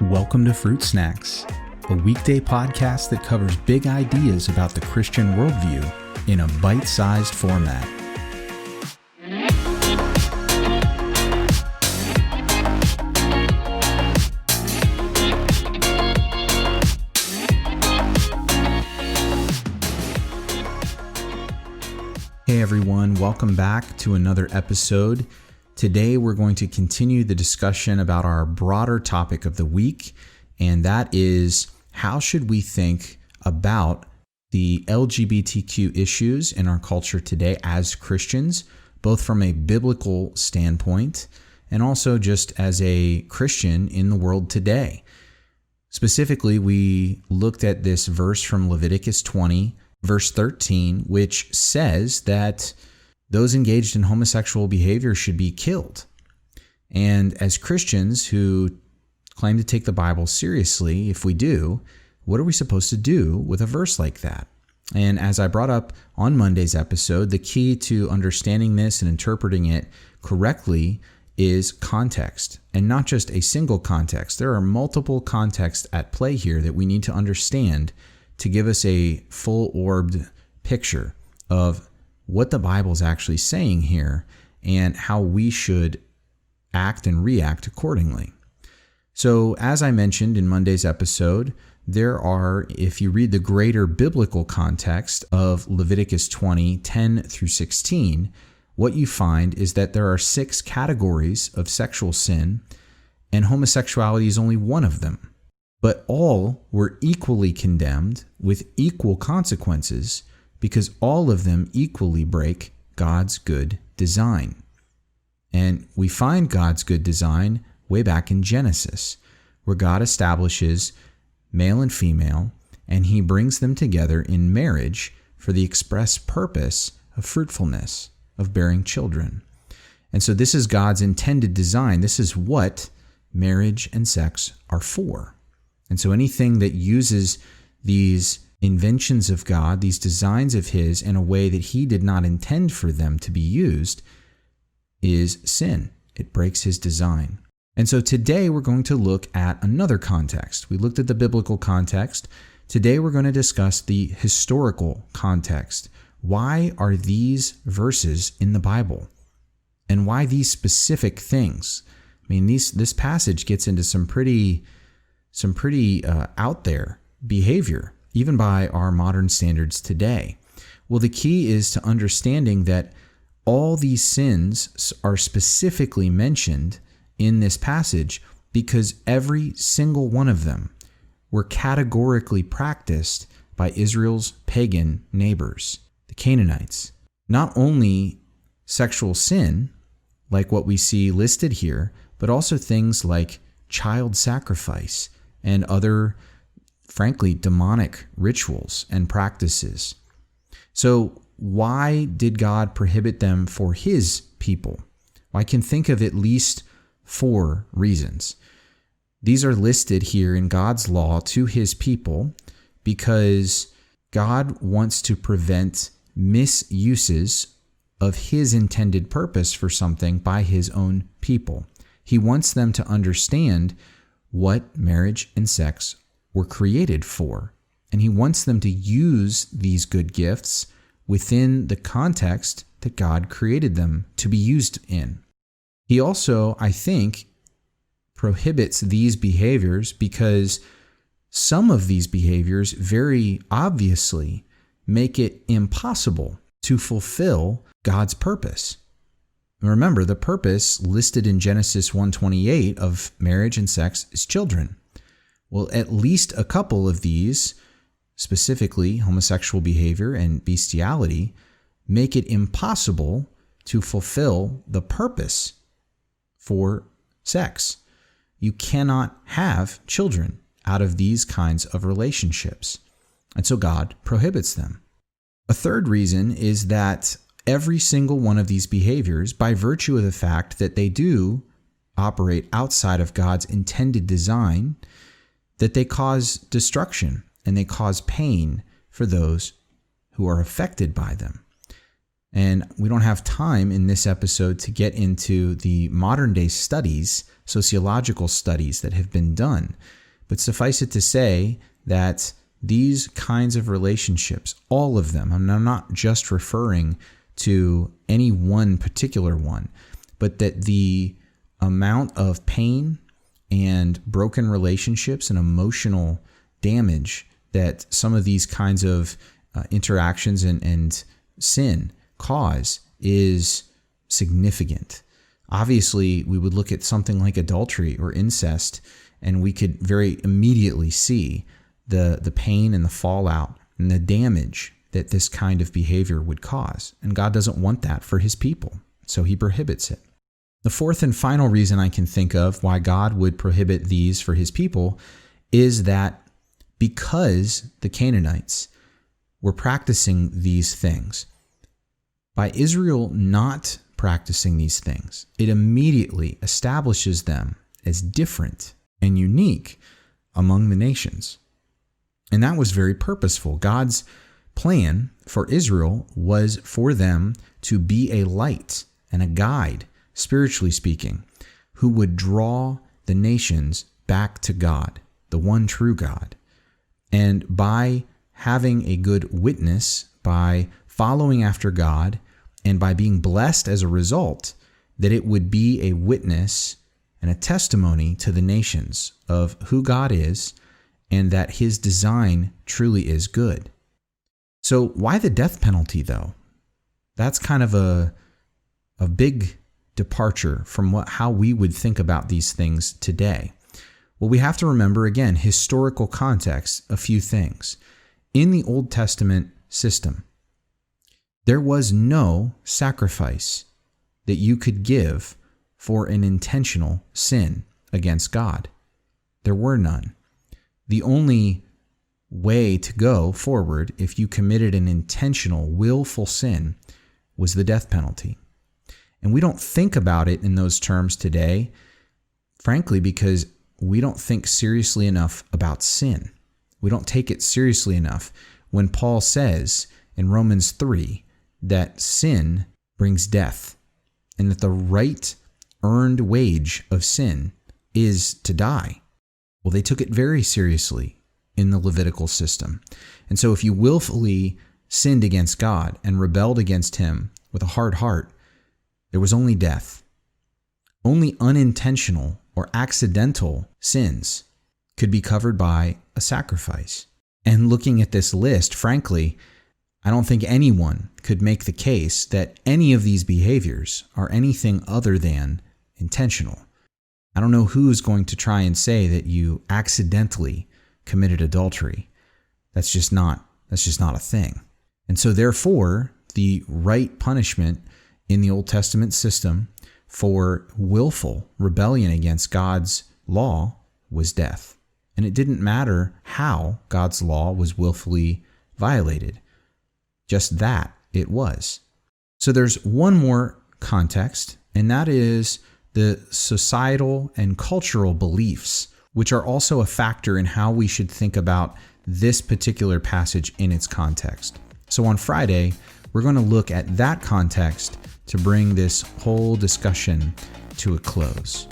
Welcome to Fruit Snacks, a weekday podcast that covers big ideas about the Christian worldview in a bite-sized format. Hey everyone, welcome back to another episode. Today we're going to continue the discussion about our broader topic of the week, and that is how should we think about the LGBTQ issues in our culture today as Christians, both from a biblical standpoint and also just as a Christian in the world today. Specifically, we looked at this verse from Leviticus 20, verse 13, which says that those engaged in homosexual behavior should be killed. And as Christians who claim to take the Bible seriously, if we do, what are we supposed to do with a verse like that? And as I brought up on Monday's episode, the key to understanding this and interpreting it correctly is context, and not just a single context. There are multiple contexts at play here that we need to understand to give us a full-orbed picture of what the Bible is actually saying here and how we should act and react accordingly. So, as I mentioned in Monday's episode, there are, if you read the greater biblical context of Leviticus 20, 10 through 16, what you find is that there are 6 categories of sexual sin, and homosexuality is only one of them. But all were equally condemned with equal consequences because all of them equally break God's good design. And we find God's good design way back in Genesis, where God establishes male and female, and he brings them together in marriage for the express purpose of fruitfulness, of bearing children. And so this is God's intended design. This is what marriage and sex are for. And so anything that uses these inventions of God, these designs of his, in a way that he did not intend for them to be used, is sin. It breaks his design. And so today we're going to look at another context. We looked at the biblical context. Today we're going to discuss the historical context. Why are these verses in the Bible? And why these specific things? I mean, this passage gets into some pretty out there behavior, even by our modern standards today. Well, the key is to understanding that all these sins are specifically mentioned in this passage because every single one of them were categorically practiced by Israel's pagan neighbors, the Canaanites. Not only sexual sin, like what we see listed here, but also things like child sacrifice and other, frankly, demonic rituals and practices. So why did God prohibit them for his people? Well, I can think of at least 4 reasons. These are listed here in God's law to his people because God wants to prevent misuses of his intended purpose for something by his own people. He wants them to understand what marriage and sex were created for, and he wants them to use these good gifts within the context that God created them to be used in. He also, I think, prohibits these behaviors because some of these behaviors very obviously make it impossible to fulfill God's purpose. Remember, the purpose listed in Genesis 1:28 of marriage and sex is children. Well, at least a couple of these, specifically homosexual behavior and bestiality, make it impossible to fulfill the purpose for sex. You cannot have children out of these kinds of relationships. And so God prohibits them. A third reason is that every single one of these behaviors, by virtue of the fact that they do operate outside of God's intended design, that they cause destruction and they cause pain for those who are affected by them. And we don't have time in this episode to get into the modern day studies, sociological studies that have been done. But suffice it to say that these kinds of relationships, all of them, I'm not just referring to any one particular one, but that the amount of pain and broken relationships and emotional damage that some of these kinds of interactions and sin cause is significant. Obviously, we would look at something like adultery or incest, and we could very immediately see the pain and the fallout and the damage that this kind of behavior would cause. And God doesn't want that for his people, so he prohibits it. The fourth and final reason I can think of why God would prohibit these for his people is that because the Canaanites were practicing these things, by Israel not practicing these things, it immediately establishes them as different and unique among the nations. And that was very purposeful. God's plan for Israel was for them to be a light and a guide, spiritually speaking, who would draw the nations back to God, the one true God. And by having a good witness, by following after God, and by being blessed as a result, that it would be a witness and a testimony to the nations of who God is and that his design truly is good. So why the death penalty, though? That's kind of a big departure from how we would think about these things today. Well, we have to remember, again, historical context, a few things. In the Old Testament system, there was no sacrifice that you could give for an intentional sin against God. There were none. The only way to go forward if you committed an intentional, willful sin was the death penalty. And we don't think about it in those terms today, frankly, because we don't think seriously enough about sin. We don't take it seriously enough when Paul says in Romans 3 that sin brings death and that the right earned wage of sin is to die. Well, they took it very seriously in the Levitical system. And so if you willfully sinned against God and rebelled against him with a hard heart, there was only death. Only unintentional or accidental sins could be covered by a sacrifice. And looking at this list, frankly, I don't think anyone could make the case that any of these behaviors are anything other than intentional. I don't know who's going to try and say that you accidentally committed adultery. That's just not a thing. And so therefore, the right punishment in the Old Testament system for willful rebellion against God's law was death. And it didn't matter how God's law was willfully violated. Just that it was. So there's one more context, and that is the societal and cultural beliefs, which are also a factor in how we should think about this particular passage in its context. So on Friday, we're going to look at that context to bring this whole discussion to a close.